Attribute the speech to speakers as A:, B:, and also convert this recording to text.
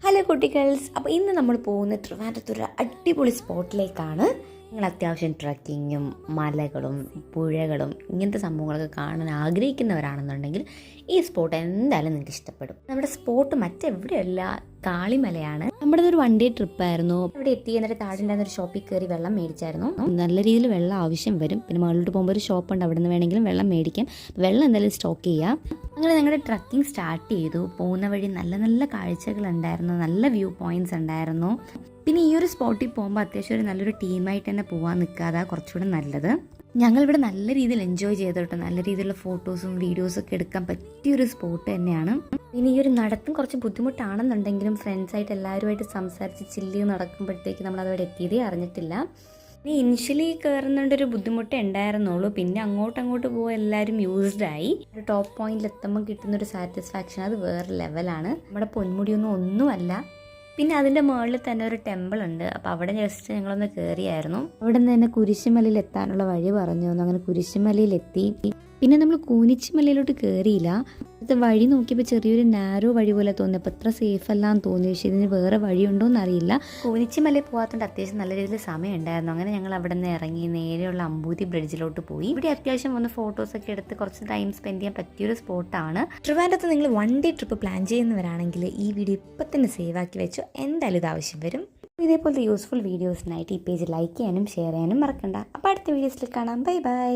A: Hello കുട്ടികൾസ്, അപ്പോൾ ഇന്ന് നമ്മൾ പോകുന്ന ട്രിവാൻഡ്രത്തൊരു അടിപൊളി സ്പോട്ടിലേക്കാണ്. നിങ്ങൾ അത്യാവശ്യം ട്രക്കിങ്ങും മലകളും പുഴകളും ഇങ്ങനത്തെ സംഭവങ്ങളൊക്കെ കാണാൻ ആഗ്രഹിക്കുന്നവരാണെന്നുണ്ടെങ്കിൽ ഈ സ്പോട്ട് എന്തായാലും നിങ്ങൾക്ക് ഇഷ്ടപ്പെടും. നമ്മുടെ സ്പോട്ട് മറ്റെവിടെയല്ല, കാളിമലയാണ്. നമ്മുടെ ഒരു 1 ഡേ ട്രിപ്പായിരുന്നു. അവിടെ എത്തി എന്നിട്ട് താഴെ ഒരു ഷോപ്പിൽ കയറി വെള്ളം മേടിച്ചായിരുന്നു. നല്ല രീതിയിൽ വെള്ളം ആവശ്യം വരും. പിന്നെ മുകളിലോട്ട് പോകുമ്പോൾ ഒരു ഷോപ്പ് ഉണ്ട്, അവിടെ നിന്ന് വേണമെങ്കിലും വെള്ളം മേടിക്കാം. വെള്ളം എന്തായാലും സ്റ്റോക്ക് ചെയ്യാം. അങ്ങനെ ഞങ്ങളുടെ ട്രക്കിംഗ് സ്റ്റാർട്ട് ചെയ്തു. പോകുന്ന വഴി നല്ല നല്ല കാഴ്ചകളുണ്ടായിരുന്നു, നല്ല വ്യൂ പോയിന്റ്സ് ഉണ്ടായിരുന്നു. പിന്നെ ഈ ഒരു സ്പോട്ടിൽ പോകുമ്പോൾ അത്യാവശ്യം ഒരു നല്ലൊരു ടീമായിട്ട് തന്നെ പോകാൻ നിൽക്കാതെ കുറച്ചുകൂടെ നല്ലത്. ഞങ്ങളിവിടെ നല്ല രീതിയിൽ എൻജോയ് ചെയ്തിട്ട് നല്ല രീതിയിലുള്ള ഫോട്ടോസും വീഡിയോസും ഒക്കെ എടുക്കാൻ പറ്റിയൊരു സ്പോട്ട് തന്നെയാണ്. പിന്നെ ഈ ഒരു നടത്തും കുറച്ച് ബുദ്ധിമുട്ടാണെന്നുണ്ടെങ്കിലും ഫ്രണ്ട്സായിട്ട് എല്ലാവരുമായിട്ട് സംസാരിച്ച് ചില്ലി നടക്കുമ്പോഴത്തേക്ക് നമ്മൾ അതവിടെ എത്തിയതേ അറിഞ്ഞിട്ടില്ല. ഇനി ഇനിഷ്യലി കയറുന്നതിൻ്റെ ഒരു ബുദ്ധിമുട്ടേ ഉണ്ടായിരുന്നുള്ളൂ. പിന്നെ അങ്ങോട്ട് പോയി എല്ലാവരും യൂസ്ഡായി. ഒരു ടോപ്പ് പോയിന്റിൽ എത്തുമ്പോൾ കിട്ടുന്നൊരു സാറ്റിസ്ഫാക്ഷൻ അത് വേറെ ലെവലാണ്. നമ്മുടെ ഒന്നുമല്ല. പിന്നെ അതിൻ്റെ മുകളിൽ തന്നെ ഒരു ടെമ്പിൾ ഉണ്ട്. അപ്പോൾ അവിടെ ജസ്റ്റ് ഞങ്ങളൊന്ന് കയറിയായിരുന്നു. അവിടെ നിന്ന് തന്നെ കുരിശുമലയിൽ എത്താനുള്ള വഴി പറഞ്ഞു തന്നു. അങ്ങനെ കുരിശുമലയിലെത്തി. പിന്നെ നമ്മൾ കൂനിച്ചിമലയിലോട്ട് കയറിയില്ല. ഇത് വഴി നോക്കിയപ്പോൾ ചെറിയൊരു നാരോ വഴി പോലെ തോന്നി. അപ്പോൾ അത്ര സേഫ് അല്ലാന്ന് തോന്നി. പക്ഷേ ഇതിന് വേറെ വഴിയുണ്ടോ എന്നറിയില്ല. കൂനിച്ചിമലയിൽ പോകാത്തതുകൊണ്ട് അത്യാവശ്യം നല്ല രീതിയിൽ സമയം ഉണ്ടായിരുന്നു. അങ്ങനെ ഞങ്ങൾ അവിടെ നിന്ന് ഇറങ്ങി നേരെയുള്ള അമ്പൂതി ബ്രിഡ്ജിലോട്ട് പോയി. ഇവിടെ അത്യാവശ്യം വന്ന് ഫോട്ടോസൊക്കെ എടുത്ത് കുറച്ച് ടൈം സ്പെൻഡ് ചെയ്യാൻ പറ്റിയൊരു സ്പോട്ടാണ്. ട്രിവാൻഡ്രത്ത് നിങ്ങൾ 1 ഡേ ട്രിപ്പ് പ്ലാൻ ചെയ്യുന്നവരാണെങ്കിൽ ഈ വീഡിയോ ഇപ്പം തന്നെ സേവ് ആക്കി വെച്ചോ, എന്തായാലും ഇത് ആവശ്യം വരും. ഇതേപോലത്തെ യൂസ്ഫുൾ വീഡിയോസിനായിട്ട് ഈ പേജ് ലൈക്ക് ചെയ്യാനും ഷെയർ ചെയ്യാനും മറക്കണ്ട. അപ്പോൾ അടുത്ത വീഡിയോസിൽ കാണാം. Bye bye.